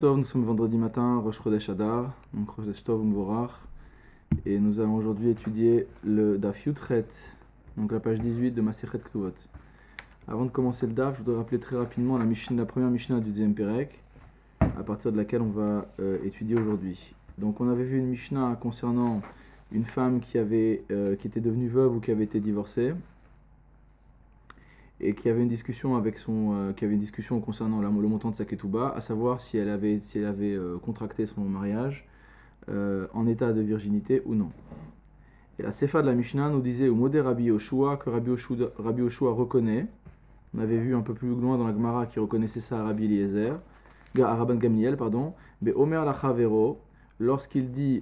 Nous sommes vendredi matin, Rosh Chodesh Adar, donc Rosh Chodesh Tov Mvorach, et nous allons aujourd'hui étudier le Daf Yudchet, donc la page 18 de Masechet Ktuvot. Avant de commencer le Daf, je voudrais rappeler très rapidement la première Mishnah du deuxième Pérek, à partir de laquelle on va étudier aujourd'hui. Donc on avait vu une Mishnah concernant une femme qui était devenue veuve ou qui avait été divorcée, et qui avait une discussion concernant le montant de sa ketouba, à savoir si elle avait contracté son mariage en état de virginité ou non. Et la Sefa de la Mishnah nous disait au modé Rabbi Yoshua que Rabbi Yoshua reconnaît. On avait vu un peu plus loin dans la Gemara qui reconnaissait ça à Rabbi Eliezer, à Rabban Gamliel, pardon. Mais Omer Lachavero, lorsqu'une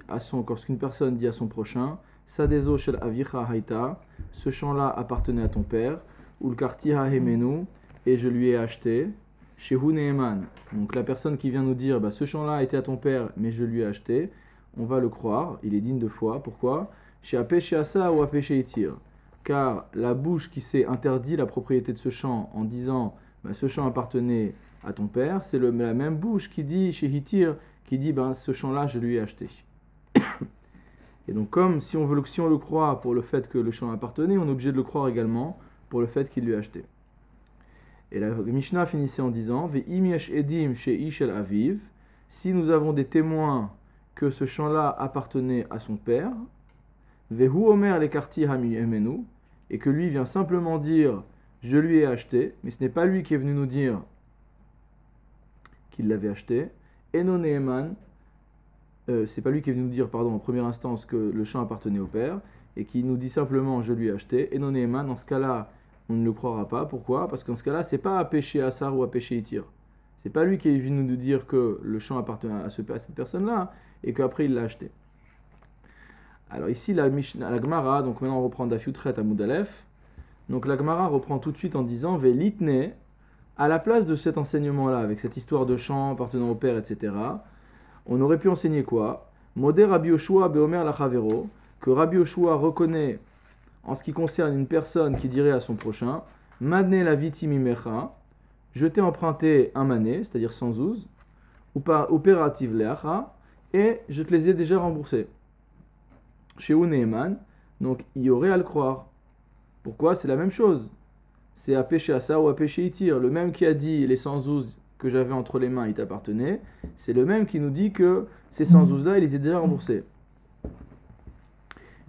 personne dit à son prochain, Sadezo shel avicha haïta, ce champ-là appartenait à ton père, ou le quartier hemenu, et je lui ai acheté. Chez Huneeman, donc la personne qui vient nous dire ce champ-là était à ton père, mais je lui ai acheté, on va le croire, il est digne de foi. Pourquoi? Chez Apéché Asa ou Apéché Itir. Car la bouche qui s'est interdit la propriété de ce champ en disant ce champ appartenait à ton père, c'est la même bouche qui dit chez Hitir, qui dit ce champ-là je lui ai acheté. Et donc comme si on le croit pour le fait que le champ appartenait, on est obligé de le croire également pour le fait qu'il lui a acheté. Et la Mishnah finissait en disant Ve'im yesh edim sheish el aviv, si nous avons des témoins que ce champ-là appartenait à son père, Vehu omer lekarti hami emenu, et que lui vient simplement dire je lui ai acheté, mais ce n'est pas lui qui est venu nous dire qu'il l'avait acheté. Eno neeman, c'est pas lui qui est venu nous dire, en première instance que le champ appartenait au père, et qui nous dit simplement je lui ai acheté. Eno neeman, dans ce cas-là, on ne le croira pas. Pourquoi? Parce que dans ce cas-là, c'est pas à péché Assar ou à péché Itir. C'est pas lui qui est venu nous dire que le champ appartenait à cette personne-là et qu'après il l'a acheté. Alors ici, la Gemara, donc maintenant on reprend Daf Yudchet à Moudalef. Donc la Gemara reprend tout de suite en disant Velitne, à la place de cet enseignement-là, avec cette histoire de champ appartenant au père, etc., on aurait pu enseigner quoi? Modé Rabbi Yoshua beomer lachavero, que Rabbi Yoshua reconnaît en ce qui concerne une personne qui dirait à son prochain, Madne la vitimimecha, je t'ai emprunté un mané, c'est-à-dire 112, ou opérative leacha, et je te les ai déjà remboursés. Chez Uneeman, donc il y aurait à le croire. Pourquoi? C'est la même chose. C'est à péché à ça ou à péché itir. Le même qui a dit les 112 que j'avais entre les mains, il t'appartenait, c'est le même qui nous dit que ces 112-là, il les a déjà remboursés.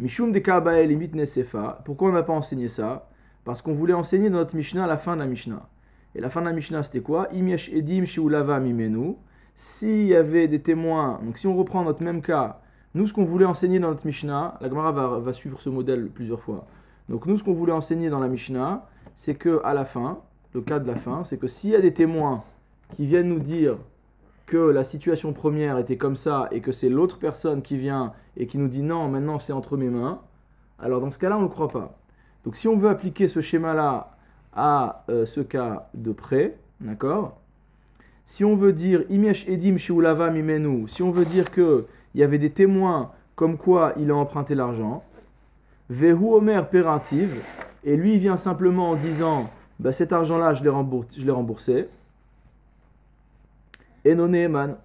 Mishum de Ka'bael limit nesefa. Pourquoi on n'a pas enseigné ça? Parce qu'on voulait enseigner dans notre Mishnah la fin de la Mishnah. Et la fin de la Mishnah, c'était quoi? Imyesh edim shiulava mimenu. S'il y avait des témoins, donc si on reprend notre même cas, nous ce qu'on voulait enseigner dans notre Mishnah, la Gemara va suivre ce modèle plusieurs fois. Donc nous ce qu'on voulait enseigner dans la Mishnah, c'est que à la fin, le cas de la fin, c'est que s'il y a des témoins qui viennent nous dire que la situation première était comme ça et que c'est l'autre personne qui vient et qui nous dit non, maintenant c'est entre mes mains, alors dans ce cas-là, on ne le croit pas. Donc si on veut appliquer ce schéma-là à ce cas de prêt, d'accord? Si on veut dire Imyesh edim shiulava mimenu, si on veut dire qu'il y avait des témoins comme quoi il a emprunté l'argent, Vehu omer perativ, et lui il vient simplement en disant cet argent-là je l'ai remboursé, et non Neeman,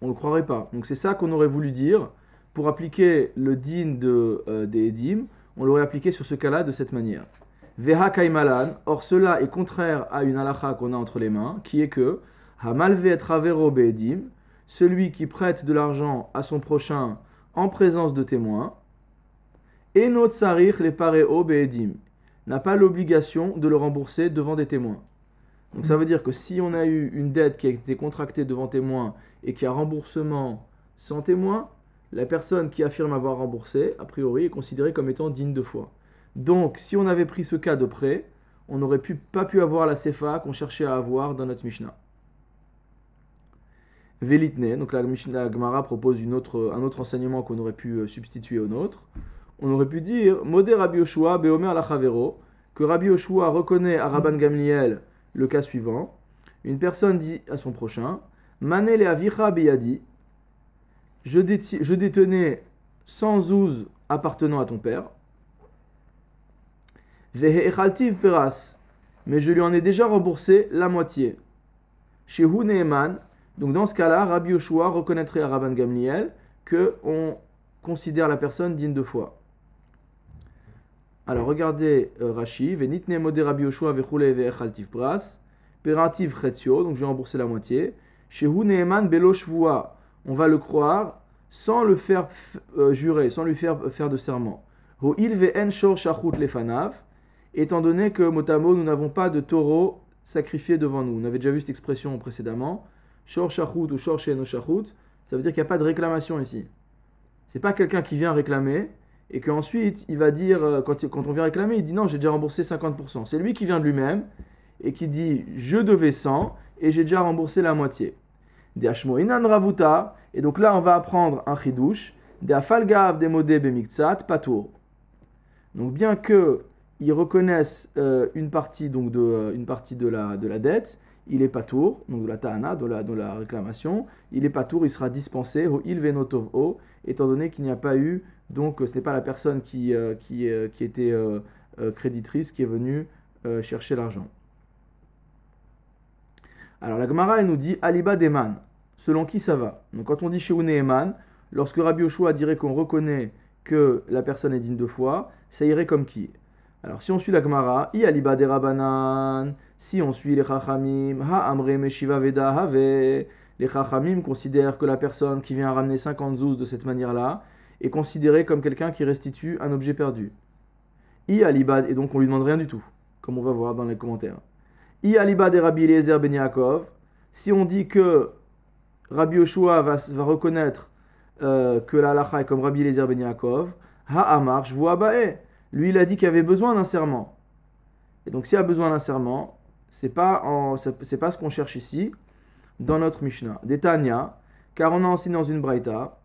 on ne le croirait pas. Donc c'est ça qu'on aurait voulu dire. Pour appliquer le din des Edim, on l'aurait appliqué sur ce cas-là de cette manière. Veha kaimalan, or cela est contraire à une halakha qu'on a entre les mains, qui est que Hamalve et Travero be'edim, celui qui prête de l'argent à son prochain en présence de témoins, et not sarich le pareo be'edim, n'a pas l'obligation de le rembourser devant des témoins. Donc ça veut dire que si on a eu une dette qui a été contractée devant témoin et qui a remboursement sans témoin, la personne qui affirme avoir remboursé, a priori, est considérée comme étant digne de foi. Donc si on avait pris ce cas de prêt, on n'aurait pas pu avoir la sefa qu'on cherchait à avoir dans notre Mishnah. Velitne, donc la Gemara propose un autre enseignement qu'on aurait pu substituer au nôtre. On aurait pu dire Modé Rabbi Yoshua beomer lachavero, que Rabbi Yoshua reconnaît à Rabban Gamliel le cas suivant. Une personne dit à son prochain Mané le avicha beyadi, je détenais 112 appartenant à ton père. Vehe'echaltiv peras, mais je lui en ai déjà remboursé la moitié. Chez Huneeman, Donc dans ce cas-là, Rabbi Yoshua reconnaîtrait à Rabban Gamliel qu'on considère la personne digne de foi. Alors regardez Rashi, Venitne modé Rabbi Yoshua vechule ve'echaltiv pras, perativ chetzio, donc je vais rembourser la moitié. Shehu neeman belo shvua, on va le croire sans le faire jurer, sans lui faire de serment. Ho'il ve'en shor shachut lefanav, étant donné que motamo nous n'avons pas de taureau sacrifié devant nous. On avait déjà vu cette expression précédemment. Shor shachut ou shor she'eno shachut, ça veut dire qu'il n'y a pas de réclamation ici. C'est pas quelqu'un qui vient réclamer et qu'ensuite il va dire, quand on vient réclamer, il dit non, j'ai déjà remboursé 50%. C'est lui qui vient de lui-même et qui dit je devais 100 et j'ai déjà remboursé la moitié. De'ashmo inan ravuta, et donc là on va apprendre un chidouche. De'afalgav demodé bemiktsat patour. Donc bien que ils reconnaissent une partie de la dette, il est patour, donc de la ta'ana, de la réclamation, il est patour, il sera dispensé, il venotov o, étant donné qu'il n'y a pas eu, donc ce n'est pas la personne qui était créditrice qui est venue chercher l'argent. Alors la Gemara elle nous dit aliba deman, selon qui ça va. Donc quand on dit chez Eman, lorsque Rabbi Yoshua dirait qu'on reconnaît que la personne est digne de foi, ça irait comme qui? Alors si on suit la Gemara, i aliba de Rabanan, si on suit les Chachamim, ha amre meshiva veda have, les Chachamim considèrent que la personne qui vient ramener 50 zouz de cette manière-là est considérée comme quelqu'un qui restitue un objet perdu. I aliba, et donc on lui demande rien du tout, comme on va voir dans les commentaires. I aliba de Rabbi Eliezer ben Yaakov, si on dit que Rabbi Yoshua va reconnaître que la halacha est comme Rabbi Eliezer ben Yaakov, ha amar shvua ba'e, lui il a dit qu'il avait besoin d'un serment. Et donc s'il y a besoin d'un serment, c'est pas ce qu'on cherche ici dans notre Mishnah. Detania, car on a enseigné dans une braïta,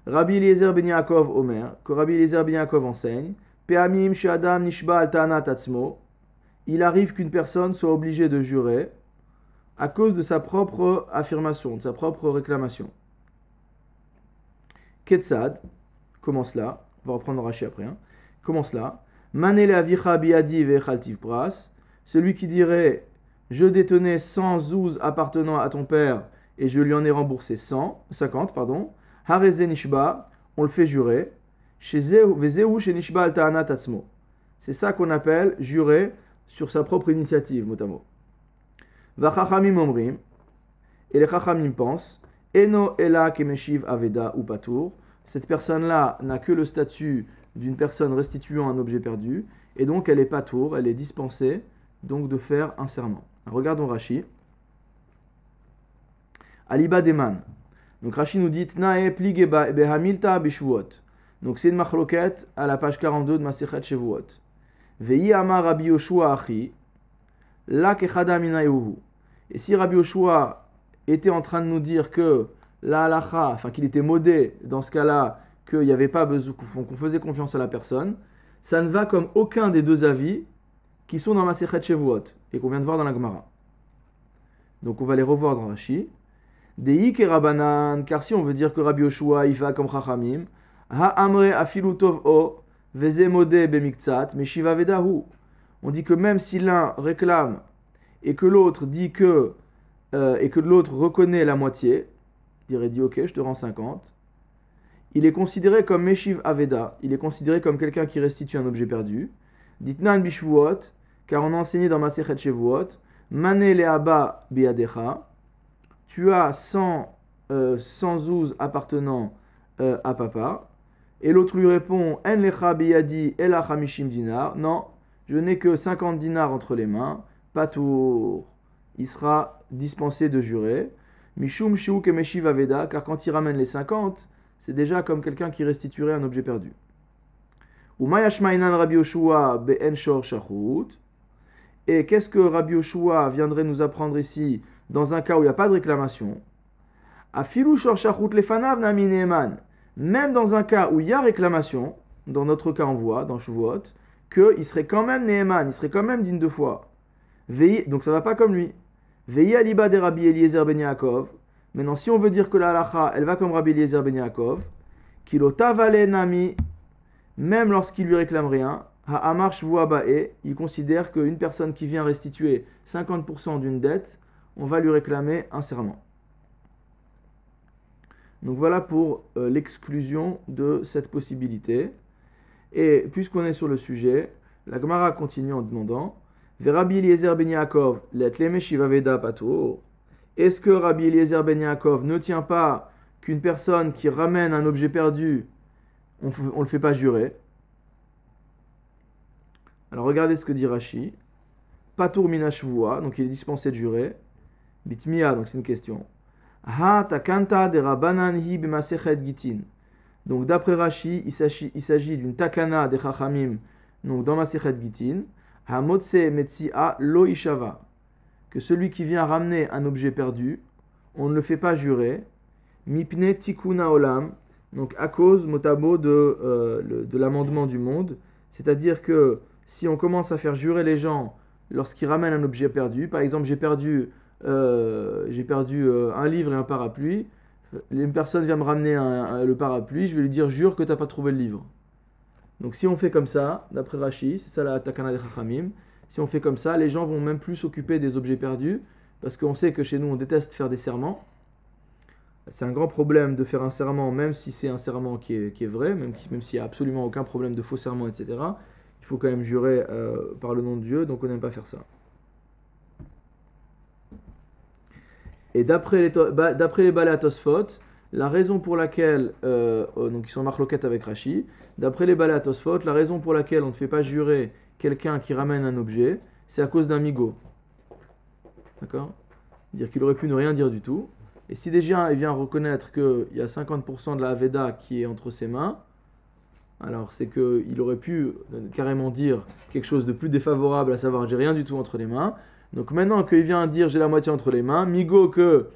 Rabbi Eliezer ben Yaakov Omer, que Rabbi Eliezer ben Yaakov enseigne, Pe'amim she'adam nishba al ta'anat atzmo, il arrive qu'une personne soit obligée de jurer à cause de sa propre affirmation, de sa propre réclamation. Ketzad, comment cela? On va reprendre Rashi après. Comment cela? Manele avicha biadi ve'echaltiv pras, celui qui dirait je détenais 100 zouz appartenant à ton père et je lui en ai remboursé 50, pardon. Hareze nishba, on le fait jurer. Vezeu she nishba al ta'anat atzmo. C'est ça qu'on appelle jurer sur sa propre initiative, motamo. Va chachamim omrim, et les chachamim pensent, eno ela kemeshiv aveda ou patour, cette personne-là n'a que le statut d'une personne restituant un objet perdu, et donc elle est patour, elle est dispensée donc de faire un serment. Regardons Rashi. Aliba deman. Donc Rashi nous dit Tnae plige behamilta bishvuot. Donc c'est une machloket à la page 42 de Masechet Shevuot. Ve'i amar Rabbi Yoshua achi la kechada minayuhu. Et si Rabbi Yoshua était en train de nous dire que la halacha, enfin qu'il était modé dans ce cas-là, qu'il n'y avait pas besoin, qu'on faisait confiance à la personne, ça ne va comme aucun des deux avis qui sont dans Masechet Shevuot et qu'on vient de voir dans la Gemara. Donc on va les revoir dans Rashi. Dei ke Rabanan, car si on veut dire que Rabbi Yoshua il va comme Chachamim, ha amre afilu tov o veze modé bemiktsat meshiva vedahu. On dit que même si l'un réclame et que l'autre dit que l'autre reconnaît la moitié, il dit ok, je te rends 50. Il est considéré comme meshiv aveda, il est considéré comme quelqu'un qui restitue un objet perdu. Ditnan bishvuot, car on a enseigné dans Masechet Shevuot, Mané leaba biadecha, tu as 100 zouz appartenant à papa, et l'autre lui répond, En lecha biyadi ela chamishim dinar, non, je n'ai que 50 dinars entre les mains, patour, il sera dispensé de jurer, mishum shiu kemeshiv aveda, car quand il ramène les 50, c'est déjà comme quelqu'un qui restituerait un objet perdu. Umayashmainan Rabbi Yoshua be'en shor shachut. Et qu'est-ce que Rabbi Yoshua viendrait nous apprendre ici dans un cas où il n'y a pas de réclamation? Afilu shor shachut lefanav nami neeman. Même dans un cas où il y a réclamation, dans notre cas on voit, dans Shavuot, qu'il serait quand même neeman, il serait quand même digne de foi. Donc ça ne va pas comme lui. Ve'i aliba de Rabbi Eliezer ben Yaakov. Maintenant, si on veut dire que la halacha, elle va comme Rabbi Eliezer ben Yaakov, kilotavale nami, même lorsqu'il lui réclame rien, ha'amar shvua ba'e, il considère qu'une personne qui vient restituer 50% d'une dette, on va lui réclamer un serment. Donc voilà pour l'exclusion de cette possibilité. Et puisqu'on est sur le sujet, la Gemara continue en demandant Rabbi Eliezer ben Yaakov, letleme shiva veda patur. Est-ce que Rabbi Eliezer ben Yaakov ne tient pas qu'une personne qui ramène un objet perdu, on ne le fait pas jurer? Alors regardez ce que dit Rashi. Patur mina shvua, donc il est dispensé de jurer. Bitmia, donc c'est une question. Ha takanta de rabanan hi b'masechet gitin. Donc d'après Rashi, il s'agit d'une takana de chachamim, donc dans Masechet gitin. Ha motse metsia lo ishava. Que celui qui vient ramener un objet perdu, on ne le fait pas jurer. Mipne tikuna olam, donc à cause motabo de l'amendement du monde. C'est-à-dire que si on commence à faire jurer les gens lorsqu'ils ramènent un objet perdu, par exemple j'ai perdu un livre et un parapluie, une personne vient me ramener le parapluie, je vais lui dire jure que tu n'as pas trouvé le livre. Donc si on fait comme ça, d'après Rashi, c'est ça la takana de Chachamim, si on fait comme ça, les gens vont même plus s'occuper des objets perdus, parce qu'on sait que chez nous on déteste faire des serments. C'est un grand problème de faire un serment, même si c'est un serment qui est vrai, même s'il n'y a absolument aucun problème de faux serment, etc. Il faut quand même jurer par le nom de Dieu, donc on n'aime pas faire ça. Et d'après les Balei Tosfot, la raison pour laquelle, donc ils sont marloquettes avec Rashi, d'après les Balei Tosfot, la raison pour laquelle on ne fait pas jurer quelqu'un qui ramène un objet, c'est à cause d'un migo. D'accord? Dire qu'il aurait pu ne rien dire du tout. Et si déjà il vient reconnaître qu'il y a 50% de la Aveda qui est entre ses mains, alors c'est qu'il aurait pu carrément dire quelque chose de plus défavorable, à savoir j'ai rien du tout entre les mains. Donc maintenant qu'il vient dire j'ai la moitié entre les mains, migo que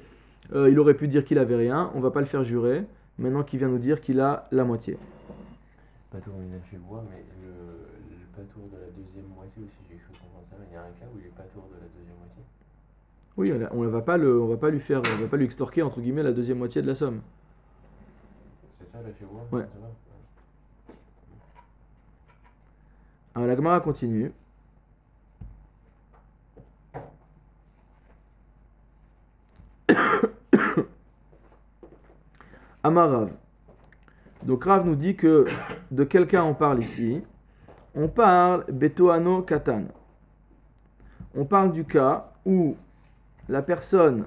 il aurait pu dire qu'il avait rien, on va pas le faire jurer. Maintenant qu'il vient nous dire qu'il a la moitié. Patour chez moi, mais le patour de la deuxième moitié aussi, j'ai cru comprendre ça, mais il y a un cas où il est patour de la deuxième moitié. Oui, on va pas lui extorquer entre guillemets la deuxième moitié de la somme. C'est ça la chez moi? Ouais. Alors la Gemara continue. Amarav. Donc Rav nous dit que de quel cas on parle ici? On parle Betoano Katan. On parle du cas où la personne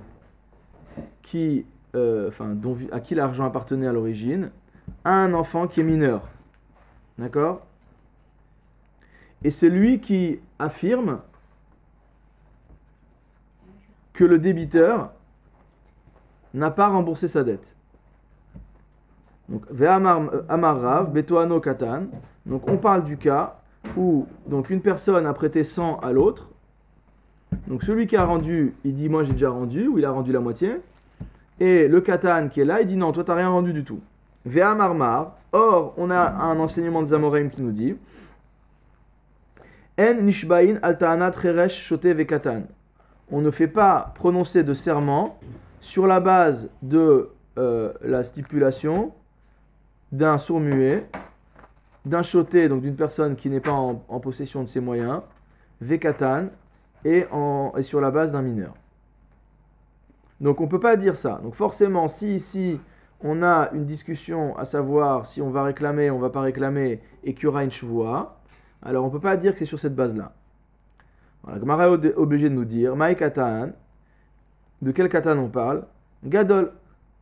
à qui l'argent appartenait à l'origine a un enfant qui est mineur. D'accord? Et c'est lui qui affirme que le débiteur n'a pas remboursé sa dette. Donc, Amar Rav, Betoano Katan. Donc, on parle du cas où donc, une personne a prêté 100 à l'autre. Donc, celui qui a rendu, il dit moi j'ai déjà rendu, ou il a rendu la moitié. Et le Katan qui est là, il dit non, toi t'as rien rendu du tout. Ve'amar Mar. Or, on a un enseignement de Zamoraim qui nous dit En nishbain al ta'anat cheresh shote ve'katan. On ne fait pas prononcer de serment sur la base de la stipulation d'un sourd-muet, d'un choté, donc d'une personne qui n'est pas en possession de ses moyens, vekatan, et sur la base d'un mineur. Donc on ne peut pas dire ça. Donc forcément, si ici on a une discussion à savoir si on va réclamer, on ne va pas réclamer, et qu'il y aura une shvoua, alors on ne peut pas dire que c'est sur cette base-là. La Gemara est obligée de nous dire, Maï Katan, de quel Katan on parle? Gadol.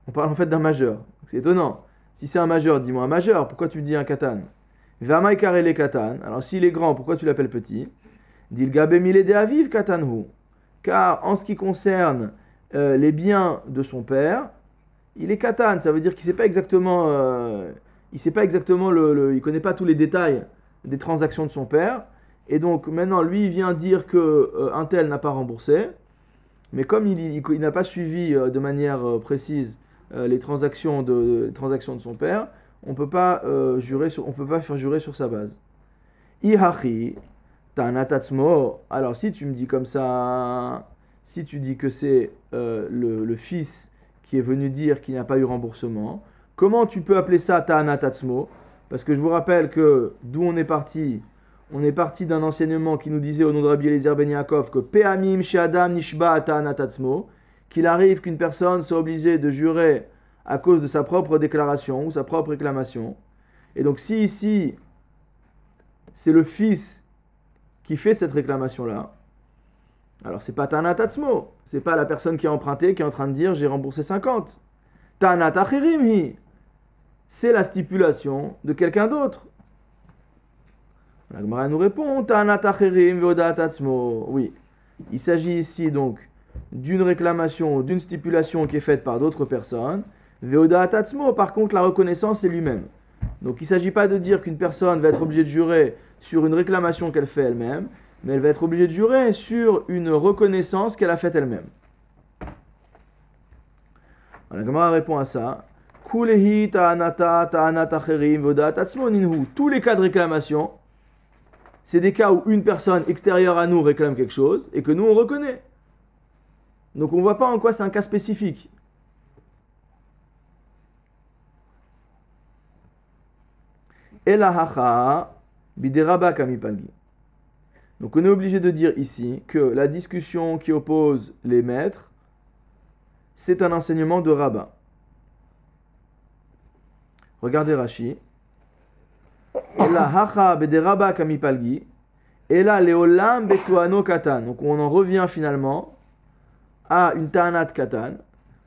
On parle en fait d'un majeur. C'est étonnant. Si c'est un majeur, dis-moi un majeur, pourquoi tu me dis un Katan? Vamaï Karele Katan. Alors s'il est grand, pourquoi tu l'appelles petit? Dil Gabe Mile de Aviv Katanhu. Car en ce qui concerne les biens de son père, il est Katan. Ça veut dire qu'il ne sait pas exactement, il connaît pas tous les détails des transactions de son père. Et donc maintenant, lui, il vient dire qu'un tel n'a pas remboursé. Mais comme il n'a pas suivi de manière précise les transactions de son père, on ne peut pas faire jurer sur sa base. Ihachi, ta'anatatsmo. Alors si tu me dis comme ça, si tu dis que c'est le fils qui est venu dire qu'il n'y a pas eu remboursement, comment tu peux appeler ça ta'anatatsmo? Parce que je vous rappelle que d'où on est parti d'un enseignement qui nous disait au nom de Rabbi Eliezer ben Yaakov que Pe'amim she'adam nishba ta'anatatsmo, qu'il arrive qu'une personne soit obligée de jurer à cause de sa propre déclaration ou sa propre réclamation. Et donc si ici, c'est le fils qui fait cette réclamation-là, alors c'est pas Ta'anat Atzmo, c'est pas la personne qui a emprunté qui est en train de dire j'ai remboursé 50. Ta'anat Acherim hi, c'est la stipulation de quelqu'un d'autre. La Gemara nous répond Ta'anat Acherim ve'odat Atzmo. Oui, il s'agit ici donc d'une réclamation, d'une stipulation qui est faite par d'autres personnes. Ve'odat Atzmo, par contre la reconnaissance c'est lui-même. Donc il ne s'agit pas de dire qu'une personne va être obligée de jurer sur une réclamation qu'elle fait elle-même, mais elle va être obligée de jurer sur une reconnaissance qu'elle a faite elle-même. La Gemara répond à ça. Kulehi ta'anata ta'anat acherim vodat atzmo ninhu. Tous les cas de réclamation, c'est des cas où une personne extérieure à nous réclame quelque chose et que nous on reconnaît. Donc on ne voit pas en quoi c'est un cas spécifique. Elahacha bideraba kamipalgi. Donc on est obligé de dire ici que la discussion qui oppose les maîtres, c'est un enseignement de rabbin. Regardez Rashi. Elahacha bideraba kamipalgi. Ela leolam betuano katan. Donc on en revient finalement à une ta'anat katan,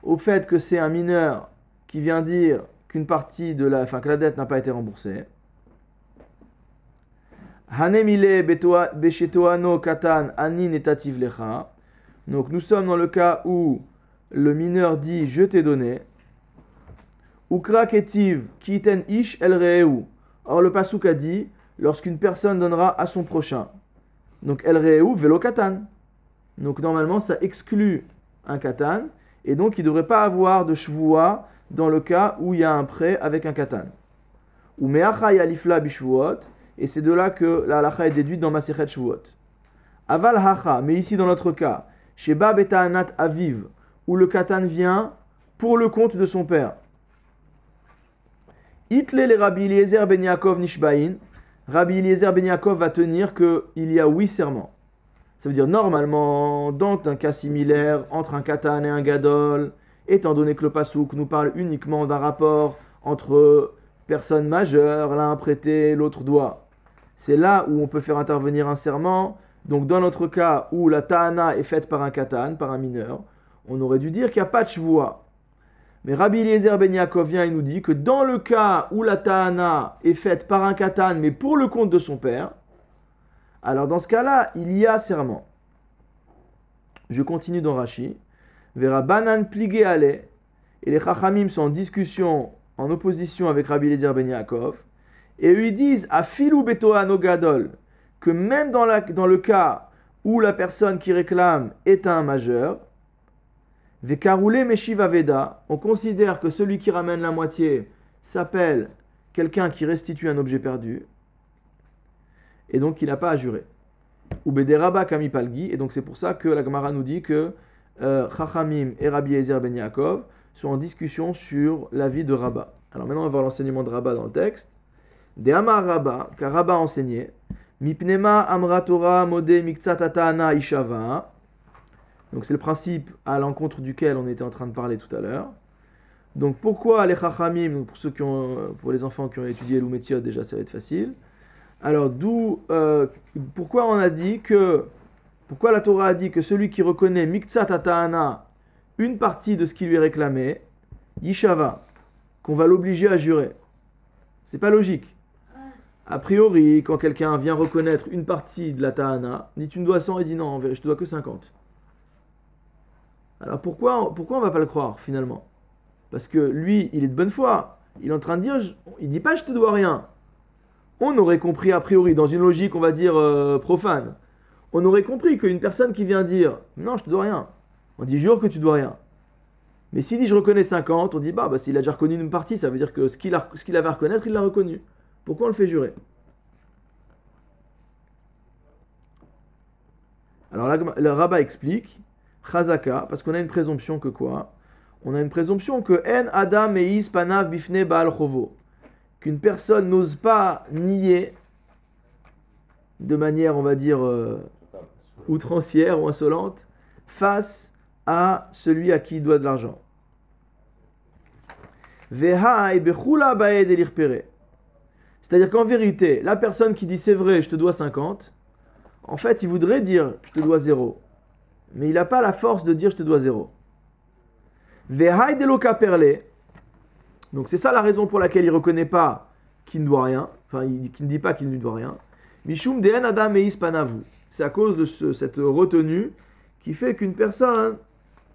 au fait que c'est un mineur qui vient dire qu'une partie de que la dette n'a pas été remboursée. Hanemile beshetoano katan ani netativ lecha. Donc nous sommes dans le cas où le mineur dit je t'ai donné. Ukra ketiv kiten ish el re'eu. Or le pasuk a dit lorsqu'une personne donnera à son prochain. Donc el re'eu velo katan. Donc normalement ça exclut un katan et donc il ne devrait pas avoir de shvua dans le cas où il y a un prêt avec un katan. Ou me'acha yalifla bishvuot. Et c'est de là que la halacha est déduite dans Masechet Shvuot. Aval hacha, mais ici dans notre cas, Sheba beta'anat aviv, où le katan vient pour le compte de son père. Itle le Rabbi Eliezer ben Yaakov nishbain, Rabbi Eliezer ben Yaakov va tenir qu'il y a 8 serments. Ça veut dire normalement, dans un cas similaire entre un katan et un gadol, étant donné que le pasuk nous parle uniquement d'un rapport entre personnes majeures, l'un a prêté, l'autre doit. C'est là où on peut faire intervenir un serment. Donc dans notre cas où la ta'ana est faite par un katan, par un mineur, on aurait dû dire qu'il n'y a pas de shvua. Mais Rabbi Eliezer ben Yaakov vient et nous dit que dans le cas où la ta'ana est faite par un katan, mais pour le compte de son père, alors dans ce cas-là, il y a serment. Je continue dans Rashi. Vera banan pligé ale. Et les chachamim sont en discussion, en opposition avec Rabbi Eliezer ben Yaakov. Et eux ils disent afilu betoano gadol, que même dans le cas où la personne qui réclame est un majeur, vekaroule meshiva veda, on considère que celui qui ramène la moitié s'appelle quelqu'un qui restitue un objet perdu, et donc il n'a pas à jurer. Ou bederaba kamipalgi, et donc c'est pour ça que la Gemara nous dit que Chachamim et Rabbi Eliezer ben Yaakov sont en discussion sur l'avis de Rabba. Alors maintenant on va voir l'enseignement de Rabba dans le texte. De Amar Rabba, car Rabba enseignait, Mipnema Amra Torah Mode Miktsatataana Ishava. Donc c'est le principe à l'encontre duquel on était en train de parler tout à l'heure. Donc pourquoi les Chachamim, pour les enfants qui ont étudié l'Oumétiot, déjà ça va être facile. Alors pourquoi la Torah a dit que celui qui reconnaît Miktsatataana, une partie de ce qui lui est réclamé, Yishava, qu'on va l'obliger à jurer. C'est pas logique. A priori, quand quelqu'un vient reconnaître une partie de la ta'ana, dit tu me dois 100, il dit non, en vérité, je te dois que 50. Alors pourquoi on va pas le croire finalement? Parce que lui, il est de bonne foi. Il est en train de dire, il dit pas je te dois rien. On aurait compris a priori, dans une logique on va dire profane, on aurait compris qu'une personne qui vient dire non, je te dois rien, on dit jure que tu dois rien. Mais s'il dit je reconnais 50, on dit bah s'il a déjà reconnu une partie, ça veut dire que ce qu'il avait à reconnaître, il l'a reconnu. Pourquoi on le fait jurer? Alors le rabbin explique, Chazaka, parce qu'on a une présomption que quoi? On a une présomption que En Adam Meis Panav Bifne Baal Chovo, qu'une personne n'ose pas nier de manière, on va dire, outrancière ou insolente, face à celui à qui il doit de l'argent. Vehai bechula baed elirpere. C'est-à-dire qu'en vérité, la personne qui dit c'est vrai, je te dois 50, en fait, il voudrait dire je te dois 0. Mais il n'a pas la force de dire je te dois 0. Vehai deloka perle. Donc c'est ça la raison pour laquelle il ne reconnaît pas qu'il ne doit rien. Enfin, qu'il ne dit pas qu'il ne lui doit rien. Mishum deen adam meis panavu. C'est à cause de cette retenue qui fait qu'une personne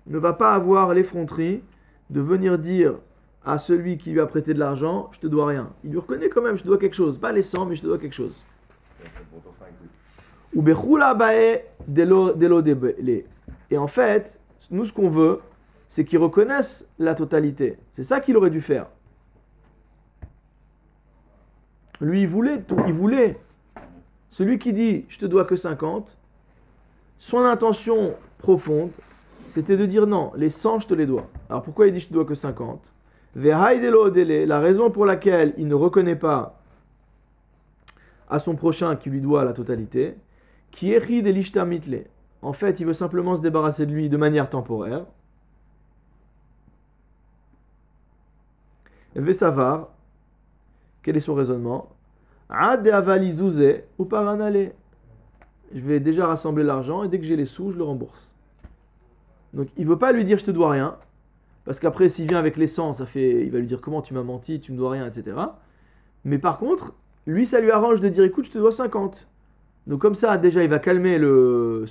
ne va pas avoir l'effronterie de venir dire à celui qui lui a prêté de l'argent, je te dois rien. Il lui reconnaît quand même, je te dois quelque chose. Pas les 100, mais je te dois quelque chose. Ou bechula bae delo debele. Et en fait, nous ce qu'on veut, c'est qu'ils reconnaissent la totalité. C'est ça qu'il aurait dû faire. Lui, il voulait tout. Il voulait. Celui qui dit, je te dois que 50, son intention profonde, c'était de dire non, les 100, je te les dois. Alors pourquoi il dit, je te dois que 50 ? La raison pour laquelle il ne reconnaît pas à son prochain qui lui doit la totalité, qui est de l'ishta mitle. En fait, il veut simplement se débarrasser de lui de manière temporaire. Vesavar, quel est son raisonnement ? Ad avalizouze ou paranale. Je vais déjà rassembler l'argent et dès que j'ai les sous, je le rembourse. Donc il ne veut pas lui dire je te dois rien, parce qu'après s'il vient avec les 100, il va lui dire comment tu m'as menti, tu me dois rien, etc. Mais par contre, lui ça lui arrange de dire écoute je te dois 50. Donc comme ça déjà il va calmer le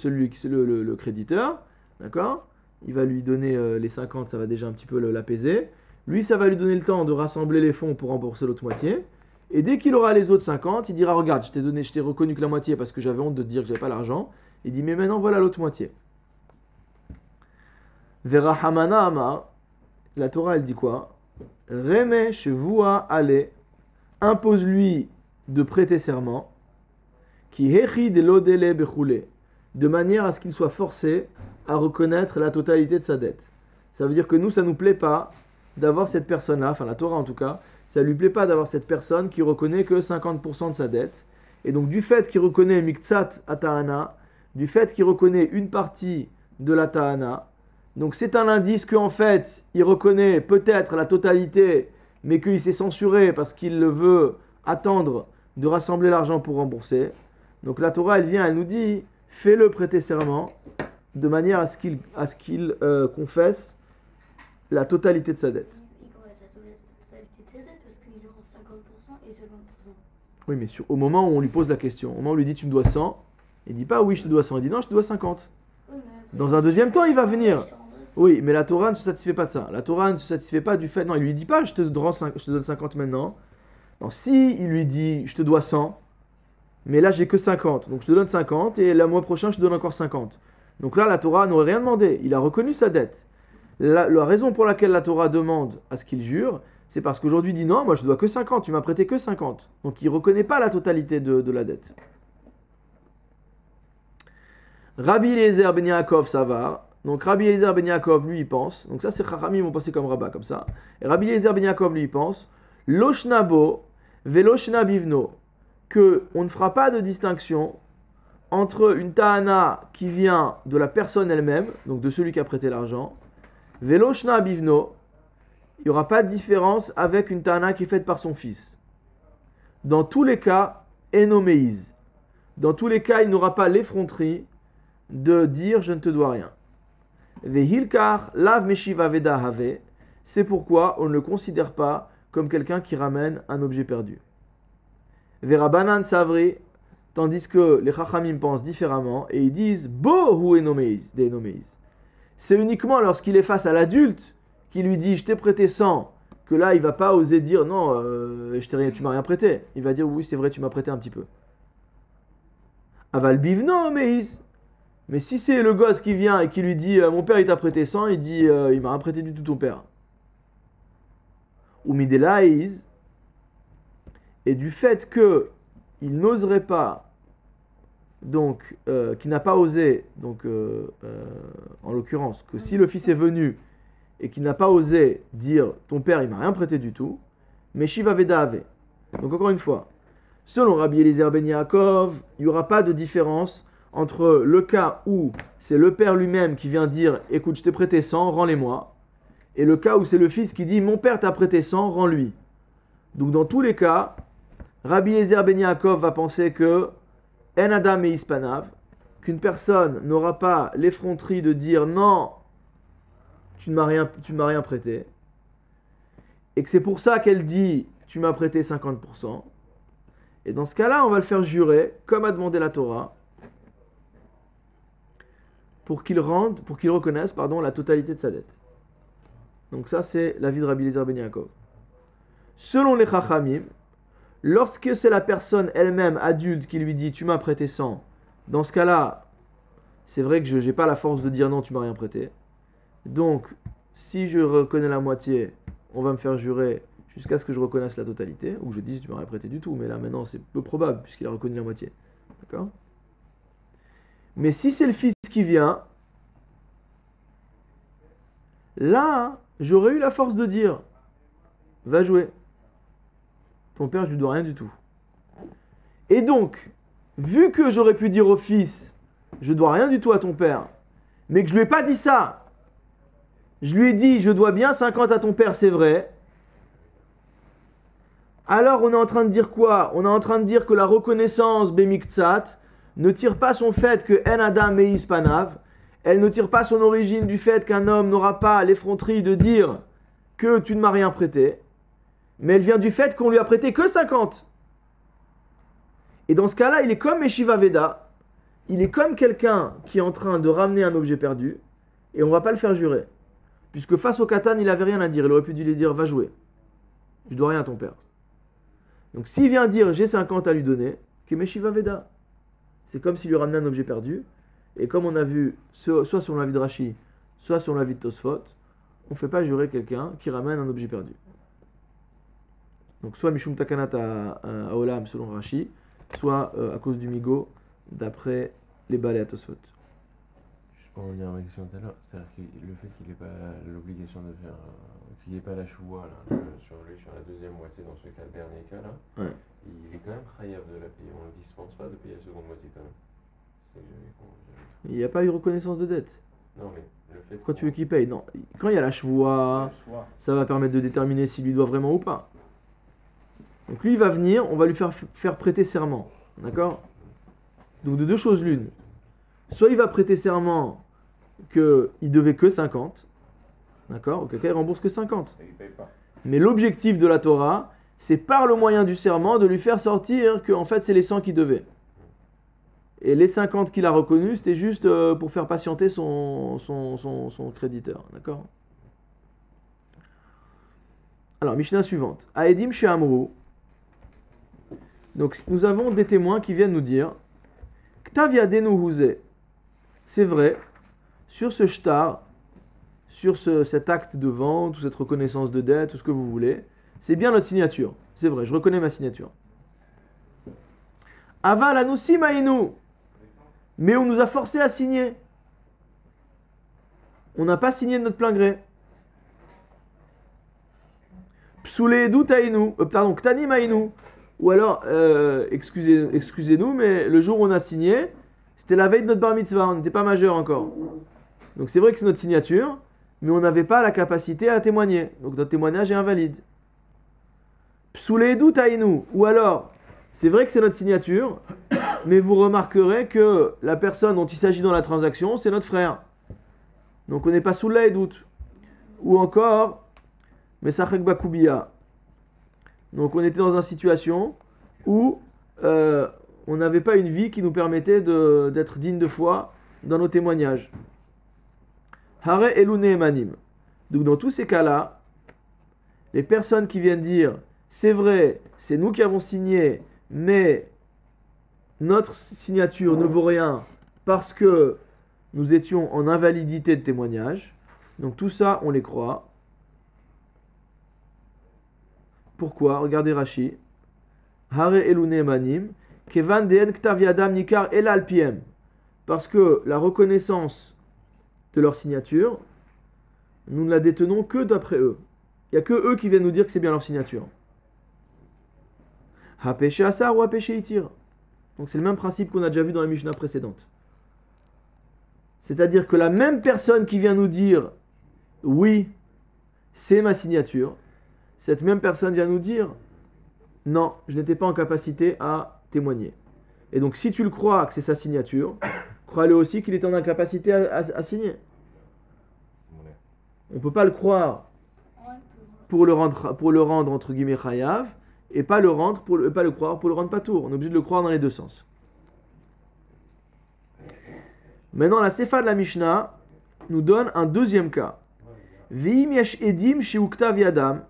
créditeur, d'accord ? Il va lui donner les 50, ça va déjà un petit peu l'apaiser. Lui ça va lui donner le temps de rassembler les fonds pour rembourser l'autre moitié. Et dès qu'il aura les autres 50, il dira regarde, je t'ai reconnu que la moitié parce que j'avais honte de te dire que j'avais pas l'argent. Il dit mais maintenant voilà l'autre moitié. Vera Hamana Amar, la Torah elle dit quoi ? Reme Shevua Ale, impose-lui de prêter serment, qui hechi de l'odele bechule, de manière à ce qu'il soit forcé à reconnaître la totalité de sa dette. Ça veut dire que nous, ça nous plaît pas d'avoir cette personne-là, enfin la Torah en tout cas, ça lui plaît pas d'avoir cette personne qui reconnaît que 50% de sa dette. Et donc du fait qu'il reconnaît Miktsat Atahana, du fait qu'il reconnaît une partie de la Tahana, donc c'est un indice qu'en fait, il reconnaît peut-être la totalité, mais qu'il s'est censuré parce qu'il le veut attendre de rassembler l'argent pour rembourser. Donc la Torah, elle vient, elle nous dit, fais-le prêter serment, de manière à ce qu'il confesse la totalité de sa dette. Il connaît la totalité de sa dette parce qu'il aura 50% et 50%. Oui, mais au moment où on lui pose la question, au moment où on lui dit tu me dois 100, il dit pas oui je te dois 100, il dit non je te dois 50. Oui, Dans un deuxième temps, il va venir. Je te rendrai. Oui, mais la Torah ne se satisfait pas de ça. La Torah ne se satisfait pas du fait... Non, il lui dit pas je te donne 50 maintenant. Non, si il lui dit je te dois 100, mais là j'ai que 50, donc je te donne 50 et le mois prochain je te donne encore 50. Donc là la Torah n'aurait rien demandé, il a reconnu sa dette. La raison pour laquelle la Torah demande à ce qu'il jure, c'est parce qu'aujourd'hui il dit non, moi je te dois que 50, tu m'as prêté que 50. Donc il ne reconnaît pas la totalité de la dette. Rabbi Eliezer ben Yaakov Savar. Donc Rabbi Eliezer ben Yaakov, lui, il pense. Donc ça, c'est Chachamim, ils vont penser comme Rabbah, comme ça. Et Rabbi Eliezer ben Yaakov, lui, il pense. Loshnabo veloshna bivno. Que on ne fera pas de distinction entre une ta'ana qui vient de la personne elle-même, donc de celui qui a prêté l'argent. Veloshna bivno. Il n'y aura pas de différence avec une ta'ana qui est faite par son fils. Dans tous les cas, enoméise. Dans tous les cas, il n'aura pas l'effronterie de dire je ne te dois rien. Vehilkar lav meshiva veda have. C'est pourquoi on ne le considère pas comme quelqu'un qui ramène un objet perdu. Verabanan savri, tandis que les chachamim pensent différemment et ils disent bo hu enomeis, de enomeis. C'est uniquement lorsqu'il est face à l'adulte qui lui dit je t'ai prêté 100 que là il va pas oser dire non tu m'as rien prêté. Il va dire oui c'est vrai tu m'as prêté un petit peu. Aval bivno meis. Mais si c'est le gosse qui vient et qui lui dit mon père il t'a prêté 100, il dit il m'a rien prêté du tout ton père. Ou midelaïs, et du fait que il n'oserait pas, donc qu'il n'a pas osé, donc en l'occurrence que si le fils est venu et qu'il n'a pas osé dire ton père il m'a rien prêté du tout, mais Shiva Veda avait. Donc encore une fois, selon Rabbi Eliezer ben Yaakov, il n'y aura pas de différence entre le cas où c'est le père lui-même qui vient dire écoute je t'ai prêté 100, rends-les-moi, et le cas où c'est le fils qui dit « Mon père t'a prêté 100, rends-lui ». Donc dans tous les cas, Rabbi Eliezer ben Yaakov va penser que « En adam et ispanav », qu'une personne n'aura pas l'effronterie de dire « Non, tu ne m'as rien prêté », et que c'est pour ça qu'elle dit « Tu m'as prêté 50%. » Et dans ce cas-là, on va le faire jurer, comme a demandé la Torah, pour qu'il reconnaisse la totalité de sa dette. Donc ça, c'est l'avis de Rabbi Eliezer ben Yaakov. Selon les Chachamim, lorsque c'est la personne elle-même adulte qui lui dit « Tu m'as prêté 100 », dans ce cas-là, c'est vrai que je n'ai pas la force de dire « Non, tu m'as rien prêté ». Donc, si je reconnais la moitié, on va me faire jurer jusqu'à ce que je reconnaisse la totalité, ou je dise « Tu m'as rien prêté du tout », mais là maintenant c'est peu probable puisqu'il a reconnu la moitié. D'accord ? Mais si c'est le fils qui vient, là, j'aurais eu la force de dire « Va jouer. Ton père, je lui dois rien du tout. » Et donc, vu que j'aurais pu dire au fils « Je dois rien du tout à ton père », mais que je lui ai pas dit ça, je lui ai dit « Je dois bien 50 à ton père, c'est vrai », alors on est en train de dire quoi ? On est en train de dire que la reconnaissance Bemiktsat ne tire pas son fait que En Adam Meis Panav, elle ne tire pas son origine du fait qu'un homme n'aura pas l'effronterie de dire que tu ne m'as rien prêté, mais elle vient du fait qu'on lui a prêté que 50. Et dans ce cas-là, il est comme Meshiva Veda, il est comme quelqu'un qui est en train de ramener un objet perdu, et on ne va pas le faire jurer. Puisque face au Katan, il n'avait rien à dire, il aurait pu lui dire, va jouer, je dois rien à ton père. Donc s'il vient dire, j'ai 50 à lui donner, que Meshiva Veda, c'est comme s'il lui ramenait un objet perdu, et comme on a vu, soit sur l'avis de Rashi, soit sur l'avis de Tosfot, on ne fait pas jurer quelqu'un qui ramène un objet perdu. Donc soit Mishum Takanat à Olam selon Rashi, soit à cause du Migo, d'après les balais à Tosfot. Juste pour revenir à ma question tout à l'heure, c'est-à-dire que le fait qu'il n'ait pas l'obligation de faire, qu'il n'y ait pas la choua là, sur la deuxième moitié, dans ce cas, le dernier cas là, Ouais. il est quand même khayab de la payer. On ne le dispense pas de payer la seconde moitié quand même. C'est que Il n'y a pas eu reconnaissance de dette. Non mais le fait. Pourquoi tu veux qu'il paye ? Non, quand il y a la chevoie, ça va permettre de déterminer s'il lui doit vraiment ou pas. Donc lui, il va venir, on va lui faire prêter serment. D'accord ? Donc de deux choses l'une. Soit il va prêter serment qu'il devait que 50. D'accord ? Auquel cas il rembourse que 50. Mais l'objectif de la Torah, c'est par le moyen du serment de lui faire sortir que en fait c'est les 100 qu'il devait. Et les 50 qu'il a reconnus, c'était juste pour faire patienter son créditeur. D'accord ? Alors, Mishnah suivante. Aedim She'amru. Donc, nous avons des témoins qui viennent nous dire Ktav Yadenu Huze. C'est vrai, sur ce shtar, sur cet acte de vente, ou cette reconnaissance de dette, tout ce que vous voulez, c'est bien notre signature. C'est vrai, je reconnais ma signature. Aval Anusi Maïnu. Mais on nous a forcé à signer. On n'a pas signé de notre plein gré. Psoulé Doutaïnu. Pardon, Ktani Maïnu. Ou alors, excusez-nous, mais le jour où on a signé, c'était la veille de notre bar mitzvah, on n'était pas majeur encore. Donc c'est vrai que c'est notre signature, mais on n'avait pas la capacité à témoigner. Donc notre témoignage est invalide. Psoulé Doutaïnu. Ou alors, c'est vrai que c'est notre signature, mais vous remarquerez que la personne dont il s'agit dans la transaction, c'est notre frère. Donc on n'est pas sous la doute. Ou encore, Mesachek Bakoubiya. Donc on était dans une situation où on n'avait pas une vie qui nous permettait d'être digne de foi dans nos témoignages. Hare Elune Emanim. Donc dans tous ces cas-là, les personnes qui viennent dire c'est vrai, c'est nous qui avons signé, mais notre signature ne vaut rien parce que nous étions en invalidité de témoignage. Donc tout ça, on les croit. Pourquoi ? Regardez Rashi. Hare Elune Emanim. Kevan deen ktav yadam nikar el alpiem. Parce que la reconnaissance de leur signature, nous ne la détenons que d'après eux. Il n'y a que eux qui viennent nous dire que c'est bien leur signature. Ha péché asar ou ha péché itir. Donc c'est le même principe qu'on a déjà vu dans la Mishnah précédente. C'est-à-dire que la même personne qui vient nous dire oui, c'est ma signature, cette même personne vient nous dire non, je n'étais pas en capacité à témoigner. Et donc si tu le crois que c'est sa signature, crois-le aussi qu'il était en incapacité à signer. On ne peut pas le croire pour le rendre entre guillemets chayav et pas le croire pour le rendre patour. On est obligé de le croire dans les deux sens. Maintenant, la Sefa de la Mishnah nous donne un deuxième cas. V'im yesh edim sheuktav yadam.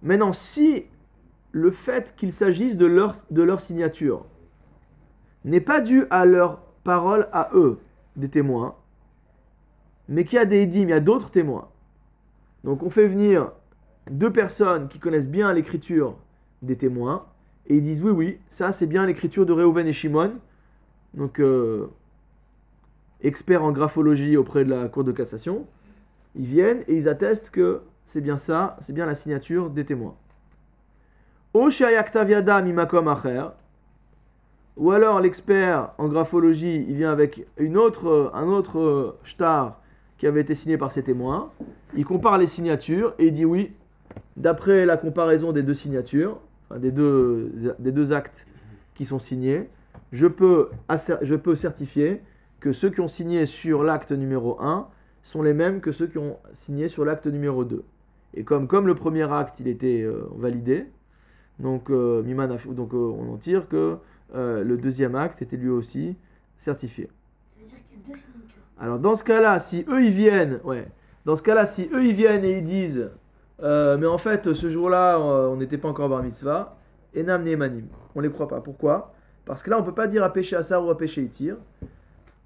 Maintenant, si le fait qu'il s'agisse de leur signature n'est pas dû à leur parole à eux, des témoins, mais qu'il y a des edim, il y a d'autres témoins. Donc on fait venir deux personnes qui connaissent bien l'écriture des témoins, et ils disent oui, ça c'est bien l'écriture de Reuven et Shimon, donc experts en graphologie auprès de la Cour de cassation. Ils viennent et ils attestent que c'est bien ça, c'est bien la signature des témoins. O she'ayaktav yadam mimakom acher, ou alors l'expert en graphologie, il vient avec un autre shtar qui avait été signé par ses témoins, il compare les signatures et il dit oui, d'après la comparaison des deux signatures, enfin des deux actes qui sont signés, je peux certifier que ceux qui ont signé sur l'acte numéro 1 sont les mêmes que ceux qui ont signé sur l'acte numéro 2. Et comme le premier acte il était validé, donc, on en tire que le deuxième acte était lui aussi certifié. Ça veut dire qu'il y a deux signatures. Alors dans ce cas-là, si eux ils viennent, et ils disent mais en fait ce jour-là on n'était pas encore bar mitzvah, enam nemanim, on les croit pas. Pourquoi? Parce que là on peut pas dire à péché assar ou à péché itir.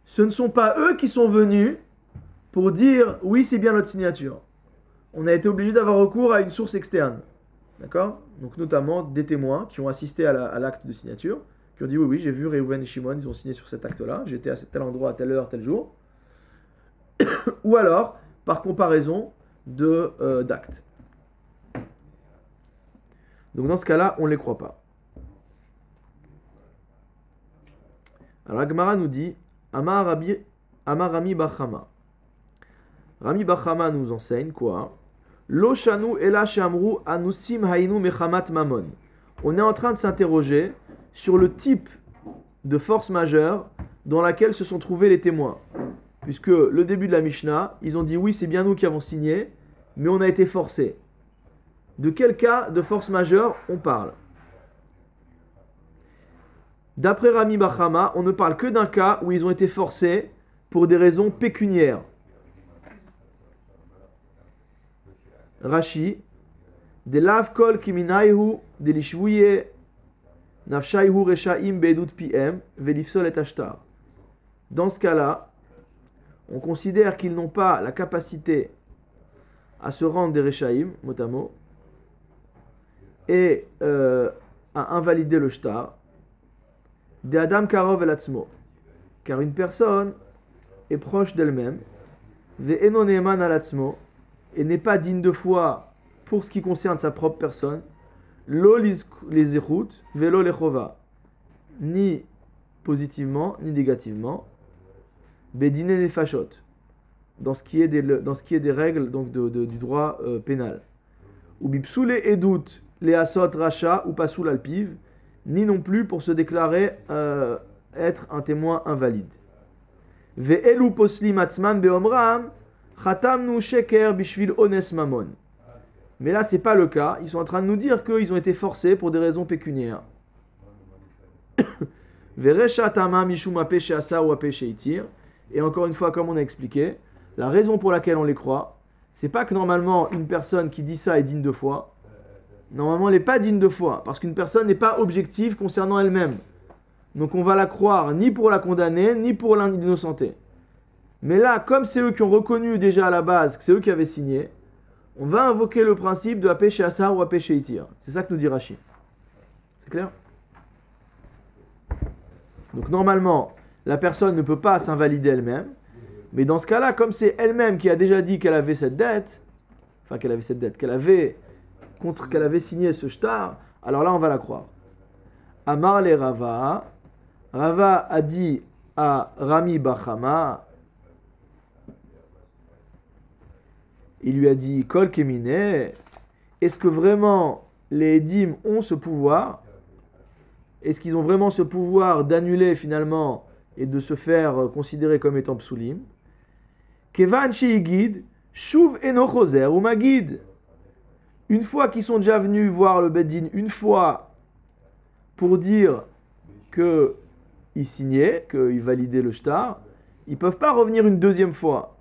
Ce ne sont pas eux qui sont venus pour dire oui c'est bien notre signature. On a été obligé d'avoir recours à une source externe. D'accord? Donc notamment des témoins qui ont assisté à l'acte de signature, qui ont dit oui, j'ai vu Reuven et Shimon, ils ont signé sur cet acte-là, j'étais à tel endroit, à telle heure, tel jour. Ou alors, par comparaison d'actes. Donc dans ce cas-là, on ne les croit pas. Alors la Gemara nous dit Amar Rami Bachama. Rami Bachama nous enseigne quoi? Lo shanu ela shamru anusim hainu mechamat mamon. On est en train de s'interroger sur le type de force majeure dans laquelle se sont trouvés les témoins. Puisque le début de la Mishnah, ils ont dit oui, c'est bien nous qui avons signé, mais on a été forcés. De quel cas de force majeure on parle? D'après Rami Bachama, on ne parle que d'un cas où ils ont été forcés pour des raisons pécuniaires. Rashi, de lav kol kiminaihu de lishvuye nafshaihu reshaim be'edut pm velifsol et ashtar. Dans ce cas-là, on considère qu'ils n'ont pas la capacité à se rendre des reshaim, mot à mot, et à invalider le shtar, de adam karov el atzmo, car une personne est proche d'elle-même, ve'eno ne'eman al atzmo, et n'est pas digne de foi pour ce qui concerne sa propre personne, lo les zechut, velo les chova, ni positivement, ni négativement, bedine les fachot, dans ce qui est des règles donc du droit pénal. Ou bipsoule edut, les asot racha, ou pasoul alpiv, ni non plus pour se déclarer être un témoin invalide. Ve'elu poslim atzman beomram, Khatamnu sheker bishvil ones mamon. Mais là, c'est pas le cas. Ils sont en train de nous dire qu'ils ont été forcés pour des raisons pécuniaires. Vereshatama mishum apeshe asa ou apeshe itir. Et encore une fois, comme on a expliqué, la raison pour laquelle on les croit, c'est pas que normalement une personne qui dit ça est digne de foi. Normalement, elle n'est pas digne de foi parce qu'une personne n'est pas objective concernant elle-même. Donc, on va la croire ni pour la condamner, ni pour l'innocenter. Mais là, comme c'est eux qui ont reconnu déjà à la base que c'est eux qui avaient signé, on va invoquer le principe de apéché assar ou apéché itir. C'est ça que nous dit Rashi. C'est clair? Donc normalement, la personne ne peut pas s'invalider elle-même, mais dans ce cas-là, comme c'est elle-même qui a déjà dit qu'elle avait cette dette, qu'elle avait signé ce shtar, alors là on va la croire. Amar le Rava, Rava a dit à Rami Bachama, Il lui a dit Kol Kemine, est-ce que vraiment les Edim ont ce pouvoir? Est-ce qu'ils ont vraiment ce pouvoir d'annuler finalement et de se faire considérer comme étant psulim? Kevan Sheigid, Shuv eno choser ou magid. Une fois qu'ils sont déjà venus voir le Beddin, une fois pour dire qu'ils signaient, qu'ils validaient le shtar, ils ne peuvent pas revenir une deuxième fois.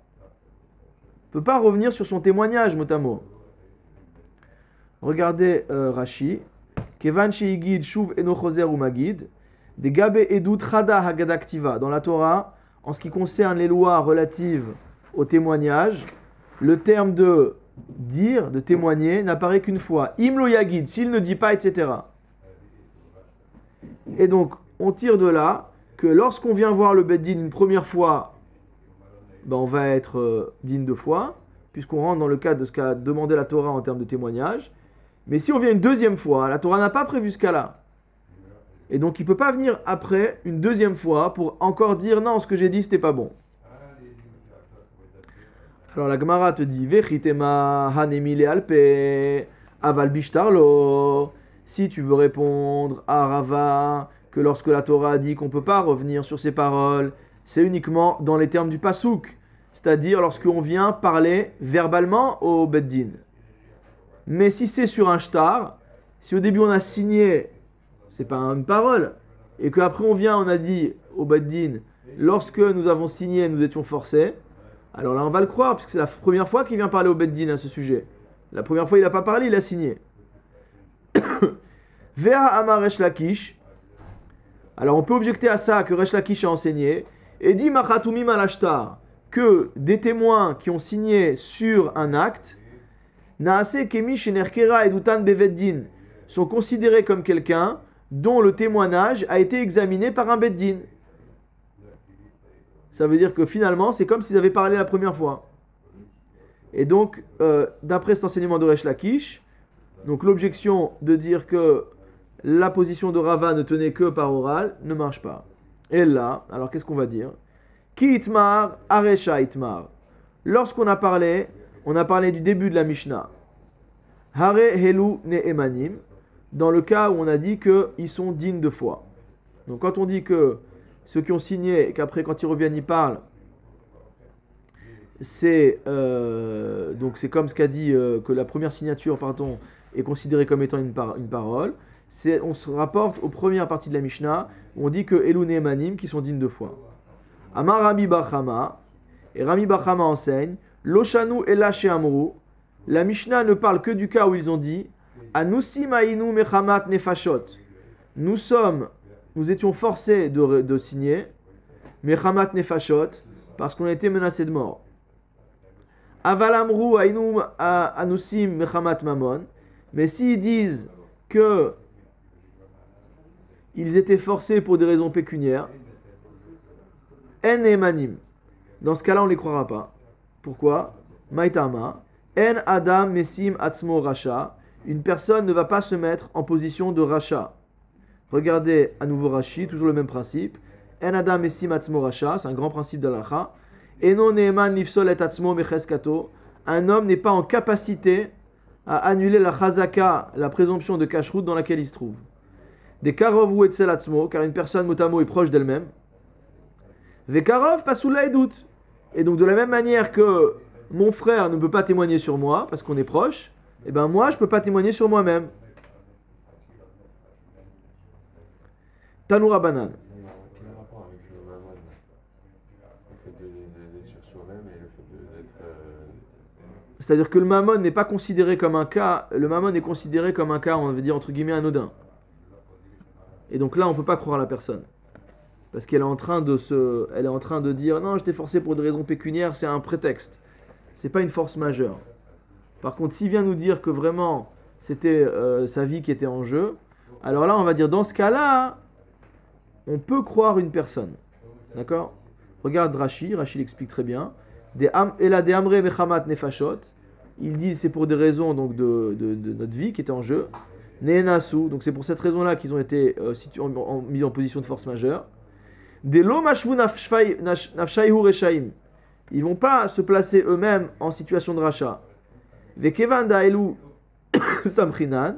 Ils ne peuvent pas revenir sur son témoignage, mot à mot. Regardez Rashi. Kevan sheigid shuv eno choser ou magid. De gabe edut chada hagadaktiva. Dans la Torah, en ce qui concerne les lois relatives au témoignage, le terme de dire, de témoigner, n'apparaît qu'une fois. Imlo yagid, s'il ne dit pas, etc. Et donc, on tire de là que lorsqu'on vient voir le Beddin une première fois, ben on va être digne de foi, puisqu'on rentre dans le cadre de ce qu'a demandé la Torah en termes de témoignage. Mais si on vient une deuxième fois, la Torah n'a pas prévu ce cas-là. Et donc, il ne peut pas venir après, une deuxième fois, pour encore dire non, ce que j'ai dit, c'était pas bon. Alors la Gemara te dit Vechitema hanemile alpe aval bishtarlo. Si tu veux répondre à Rava que lorsque la Torah a dit qu'on ne peut pas revenir sur ses paroles, c'est uniquement dans les termes du pasouk, c'est-à-dire lorsqu'on vient parler verbalement au Beddin. Mais si c'est sur un shtar, si au début on a signé, c'est pas une parole, et qu'après on vient, on a dit au Beddin, lorsque nous avons signé, nous étions forcés, alors là on va le croire, puisque c'est la première fois qu'il vient parler au Beddin à ce sujet. La première fois il n'a pas parlé, il a signé. Vea Amar Resh Lakish. Alors on peut objecter à ça que Resh Lakish a enseigné, et dit Machatumim al-Ashtar, que des témoins qui ont signé sur un acte, Naase Kemi Shenerkera Edutan Beveddin, sont considérés comme quelqu'un dont le témoignage a été examiné par un Beddin. Ça veut dire que finalement, c'est comme s'ils avaient parlé la première fois. Et donc, d'après cet enseignement de Resh Lakish, donc l'objection de dire que la position de Rava ne tenait que par oral ne marche pas. Et là, alors qu'est-ce qu'on va dire? Ki itmar, aresha itmar. Lorsqu'on a parlé, on a parlé du début de la Mishnah. Hare helu ne'emanim, dans le cas où on a dit qu'ils sont dignes de foi. Donc quand on dit que ceux qui ont signé et qu'après quand ils reviennent ils parlent, donc c'est comme ce qu'a dit que la première signature est considérée comme étant une parole. On se rapporte aux premières parties de la Mishnah où on dit que Elu ne'emanim qui sont dignes de foi. Amar Rami Bachama, et Rami Bachama enseigne Loshanu ela she'amru. La Mishnah ne parle que du cas où ils ont dit Anusim ainu mechamat nefashot. Nous étions forcés de signer mechamat nefashot parce qu'on a été menacés de mort. Aval amru ainu anusim mechamat mamon. Mais s'ils disent que ils étaient forcés pour des raisons pécuniaires, en emanim. Dans ce cas-là, on ne les croira pas. Pourquoi? Maitama. En adam mesim atzmo racha. Une personne ne va pas se mettre en position de racha. Regardez à nouveau Rashi, toujours le même principe. En adam mesim atzmo racha, c'est un grand principe de l'alacha. Eno neeman lifsol et atzmo mecheskato. Un homme n'est pas en capacité à annuler la chazaka, la présomption de kashrut dans laquelle il se trouve. Des karov ou etzel atzmo, car une personne motamo est proche d'elle-même. Vekarov pasula doute. Et donc de la même manière que mon frère ne peut pas témoigner sur moi parce qu'on est proche, et ben moi je peux pas témoigner sur moi-même. Tanoura Banan. Quel rapport avec le mammon? Le fait d'être sur soi-même et le fait d'être. C'est-à-dire que le mammon n'est pas considéré comme un cas, le mammon est considéré comme un cas, on veut dire entre guillemets anodin. Et donc là on peut pas croire la personne. Parce qu'elle est en train de dire non, j'étais forcé pour des raisons pécuniaires, c'est un prétexte. C'est pas une force majeure. Par contre, s'il vient nous dire que vraiment c'était sa vie qui était en jeu, alors là on va dire dans ce cas-là, on peut croire une personne. D'accord? Regarde Rashi l'explique très bien. Ela de amre mechamat nefashot. Il dit c'est pour des raisons donc de notre vie qui était en jeu. Neenasu, donc c'est pour cette raison-là qu'ils ont été mis en position de force majeure. Des lo mashvu nafshayhu reshaim. Ils vont pas se placer eux-mêmes en situation de rachat. Vekevan da'elu samchinan.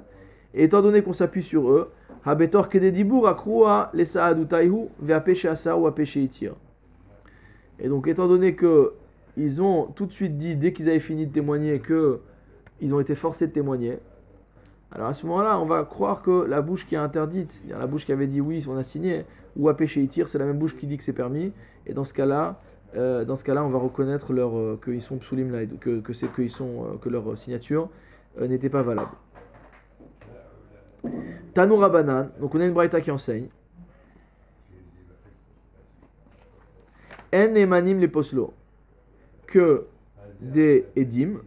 Et étant donné qu'on s'appuie sur eux, habetor kededibur akrua les saadutaihu ve'apeshe asa ou apeshe itir. Et donc, étant donné que ils ont tout de suite dit, dès qu'ils avaient fini de témoigner, qu'ils ont été forcés de témoigner, alors à ce moment-là, on va croire que la bouche qui est interdite, c'est-à-dire la bouche qui avait dit oui, on a signé, ou apeshe itir, c'est la même bouche qui dit que c'est permis, et dans ce cas-là, on va reconnaître qu'ils sont psulim là, que leur signature n'était pas valable. Tanou Rabanan, donc on a une braïta qui enseigne. En emanim les poslo, que des edim,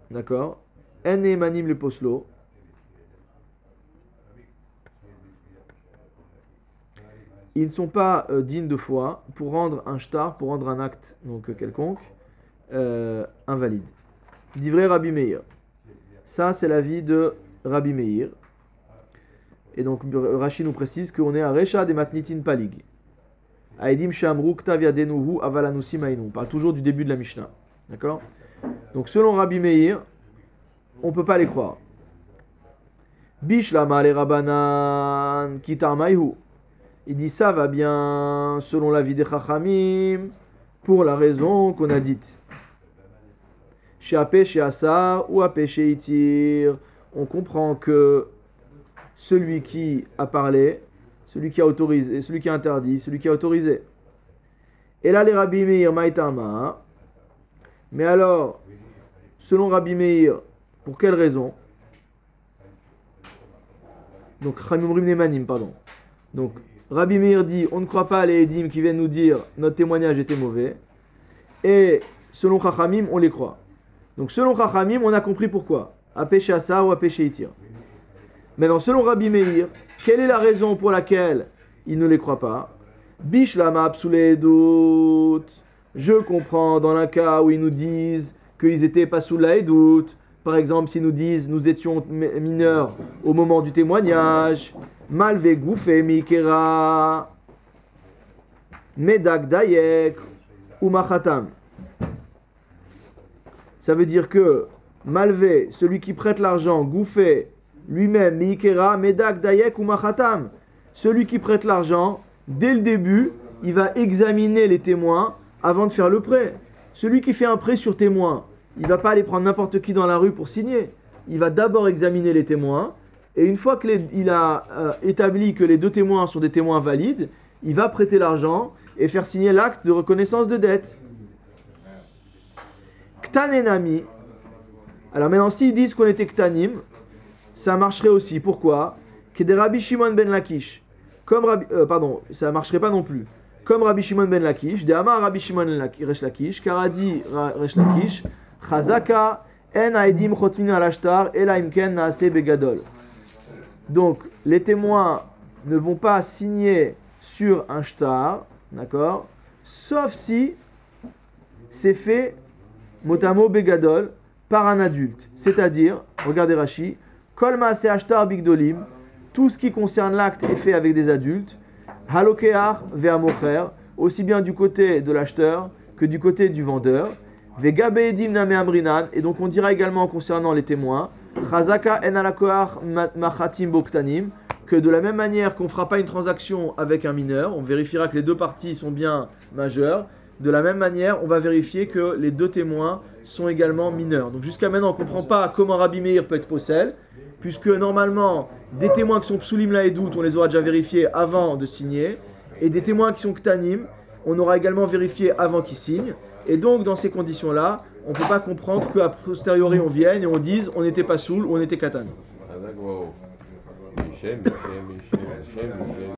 d'accord. En emanim les poslo, ils ne sont pas dignes de foi pour rendre un shtar, pour rendre un acte donc quelconque invalide. Divrei Rabbi Meir. Ça c'est l'avis de Rabbi Meir. Et donc Rashi nous précise qu'on est à Recha des Matnitin Palig. Aedim Shamru Ktav Yadenuhu Avalanusi Mainu. On parle toujours du début de la Mishnah. D'accord? Donc selon Rabbi Meir, on ne peut pas les croire. Bishlama le Rabanan Kitar Maihu. Il dit ça va bien selon l'avis des Chachamim pour la raison qu'on a dite. Chez Apé, chez Asa ou Apé, chez Itir, on comprend que celui qui a parlé, celui qui a autorisé, celui qui a interdit, celui qui a autorisé. Et là, les Rabbi Meir Maïtama. Mais alors, selon Rabbi Meir, pour quelle raison? Donc, Chanumrim Nemanim, pardon. Donc, Rabbi Meir dit, on ne croit pas à les Edim qui viennent nous dire notre témoignage était mauvais. Et selon Chachamim, on les croit. Donc, selon Chachamim, on a compris pourquoi. Apeshe Asa ou Apeshe Itir. Maintenant, selon Rabbi Meir, quelle est la raison pour laquelle il ne les croit pas? Bishlama Psuledut. Je comprends dans un cas où ils nous disent qu'ils n'étaient pas sous la Edut. Par exemple, s'ils nous disent nous étions mineurs au moment du témoignage. Malve Goufé Mikera. Medak Dayek ou Machatam. Ça veut dire que Malve, celui qui prête l'argent, Goufé, lui-même, Mikera, Medak, Dayek ou Machatam. Celui qui prête l'argent, dès le début, il va examiner les témoins avant de faire le prêt. Celui qui fait un prêt sur témoin, il ne va pas aller prendre n'importe qui dans la rue pour signer. Il va d'abord examiner les témoins. Et une fois qu'il a établi que les deux témoins sont des témoins valides, il va prêter l'argent et faire signer l'acte de reconnaissance de dette. Ktanenami. Alors maintenant, s'ils disent qu'on était Ktanim, ça marcherait aussi. Pourquoi? Que des Rabbi Shimon ben Lakish. Ça marcherait pas non plus. Comme Rabbi Shimon ben Lakish, des Amar Rabbi Shimon Resh Lakish, car a dit Resh Lakish, Chazaka en Aedim Chotmin al-Ashtar ela imken naase begadol. Donc, les témoins ne vont pas signer sur un shtar, d'accord? Sauf si c'est fait motamo begadol par un adulte. C'est-à-dire, regardez Rashi, Kol maase ashtar bigdolim, tout ce qui concerne l'acte est fait avec des adultes. Halokeach ve'amocher, aussi bien du côté de l'acheteur que du côté du vendeur. Ve'gabe edim name amrinan, et donc on dira également concernant les témoins, Chazaka en alakoach machatim boktanim, que de la même manière qu'on ne fera pas une transaction avec un mineur, on vérifiera que les deux parties sont bien majeures. De la même manière, on va vérifier que les deux témoins sont également mineurs. Donc jusqu'à maintenant, on ne comprend pas comment Rabbi Meir peut être possèle, puisque normalement, des témoins qui sont psulim la edout, on les aura déjà vérifiés avant de signer, et des témoins qui sont ktanim, on aura également vérifié avant qu'ils signent. Et donc, dans ces conditions-là, on ne peut pas comprendre qu'à posteriori, on vienne et on dise on n'était pas soul ou on était katan.